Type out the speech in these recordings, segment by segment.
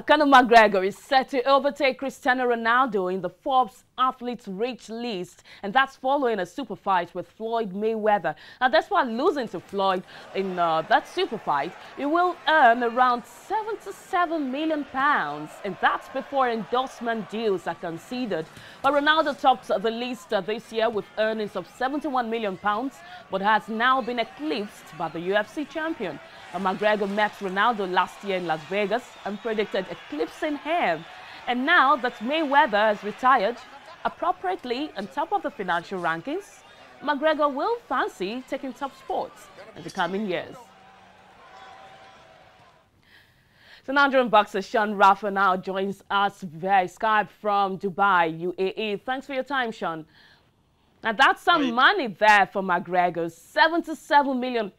Conor McGregor is set to overtake Cristiano Ronaldo in the Forbes Athletes Rich list, and that's following a super fight with Floyd Mayweather. Now, despite losing to Floyd in that super fight, he will earn around £77 million, and that's before endorsement deals are considered. But Ronaldo topped the list this year with earnings of £71 million, but has now been eclipsed by the UFC champion. McGregor met Ronaldo last year in Las Vegas and predicted eclipsing him. And now that Mayweather has retired, appropriately on top of the financial rankings, McGregor will fancy taking top sports in the coming years. So Nigerian boxer Shawn Rapha now joins us via Skype from Dubai, UAE. Thanks for your time, Shawn. Now, that's some money there for McGregor, £77 million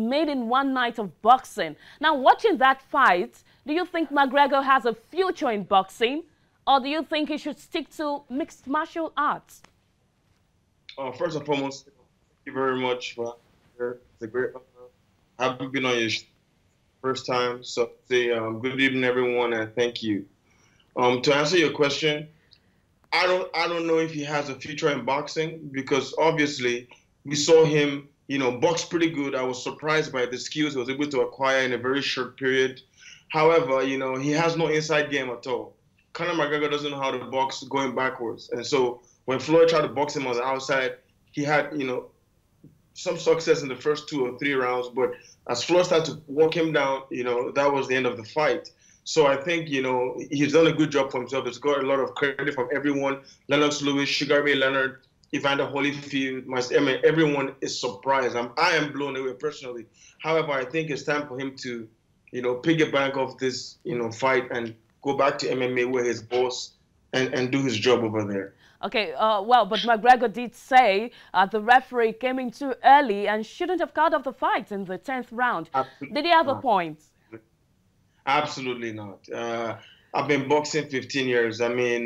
made in one night of boxing. Now, watching that fight, do you think McGregor has a future in boxing, or do you think he should stick to mixed martial arts? First and foremost, thank you very much for it's a great honor. I haven't been on your first time, so say good evening, everyone, and thank you. To answer your question, I don't know if he has a future in boxing, because obviously we saw him, box pretty good. I was surprised by the skills he was able to acquire in a very short period. However, he has no inside game at all. Conor McGregor doesn't know how to box going backwards. And so when Floyd tried to box him on the outside, he had, some success in the first 2 or 3 rounds. But as Floyd started to walk him down, that was the end of the fight. So I think, he's done a good job for himself. He's got a lot of credit from everyone. Lennox Lewis, Sugar Ray Leonard, Evander Holyfield, everyone is surprised. I am blown away personally. However, I think it's time for him to, piggyback off this, fight and go back to MMA where he's boss and do his job over there. Okay, well, but McGregor did say the referee came in too early and shouldn't have cut off the fight in the 10th round. Absolutely. Did he have a point? Absolutely not. I've been boxing 15 years. I mean,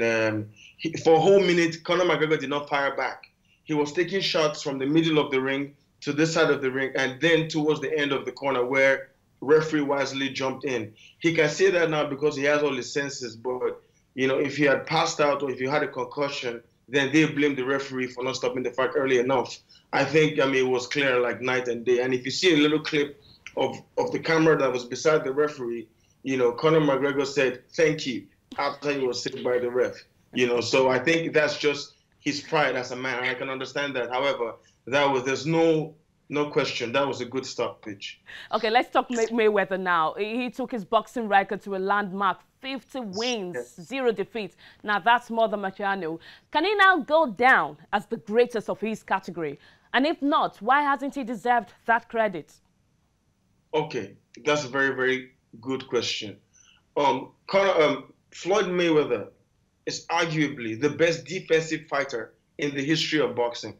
for a whole minute, Conor McGregor did not fire back. He was taking shots from the middle of the ring to this side of the ring, and then towards the end of the corner where referee wisely jumped in. He can say that now because he has all his senses, but, if he had passed out or if he had a concussion, then they blame the referee for not stopping the fight early enough. I think, it was clear like night and day. And if you see a little clip of the camera that was beside the referee, Conor McGregor said, thank you, after he was saved by the ref. So I think that's just his pride as a man. I can understand that. However, there's no question. That was a good stoppage. Okay, let's talk Mayweather now. He took his boxing record to a landmark 50 wins, yes. 0 defeats. Now, that's more than Machado. Can he now go down as the greatest of his category? And if not, why hasn't he deserved that credit? Okay, that's a very, very good question. Floyd Mayweather is arguably the best defensive fighter in the history of boxing.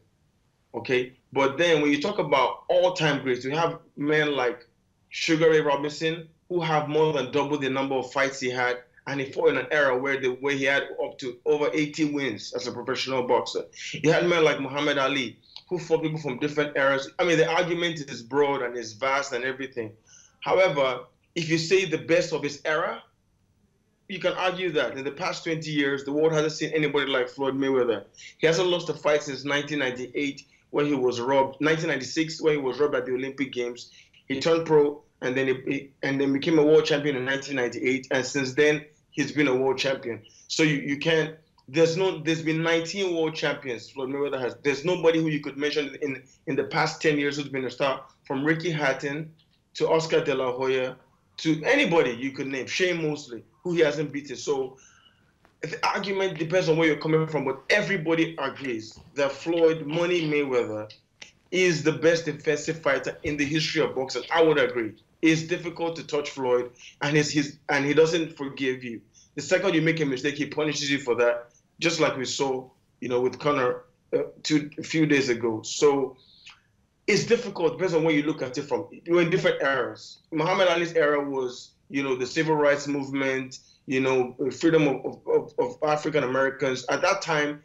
Okay, but then when you talk about all-time greats, you have men like Sugar Ray Robinson, who have more than double the number of fights he had, and he fought in an era where he had up to over 80 wins as a professional boxer. You had men like Muhammad Ali, who fought people from different eras. I mean, the argument is broad and is vast and everything. However, if you say the best of his era, you can argue that in the past 20 years, the world hasn't seen anybody like Floyd Mayweather. He hasn't lost a fight since 1998, when he was robbed. 1996, when he was robbed at the Olympic Games. He turned pro and then became a world champion in 1998. And since then, he's been a world champion. So you can't. There's been 19 world champions Floyd Mayweather has. There's nobody who you could mention in the past 10 years who's been a star, from Ricky Hatton to Oscar De La Hoya to anybody you could name, Shane Mosley, who he hasn't beaten. So the argument depends on where you're coming from, but everybody agrees that Floyd Money Mayweather is the best defensive fighter in the history of boxing. I would agree. It's difficult to touch Floyd, and he doesn't forgive you. The second you make a mistake, he punishes you for that, just like we saw, with Conor a few days ago. So it's difficult, depends on where you look at it from. You're in different eras. Muhammad Ali's era was, the civil rights movement, freedom of African Americans. At that time,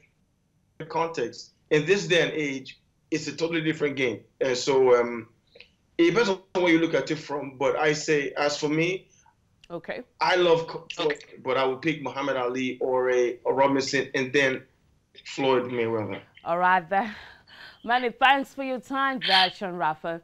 context. In this day and age, it's a totally different game. So it depends on where you look at it from. But I say, as for me, Okay. I love Floyd, but I would pick Muhammad Ali or a Robinson, and then Floyd Mayweather. All right, then. Many thanks for your time there, Shawn Rapha.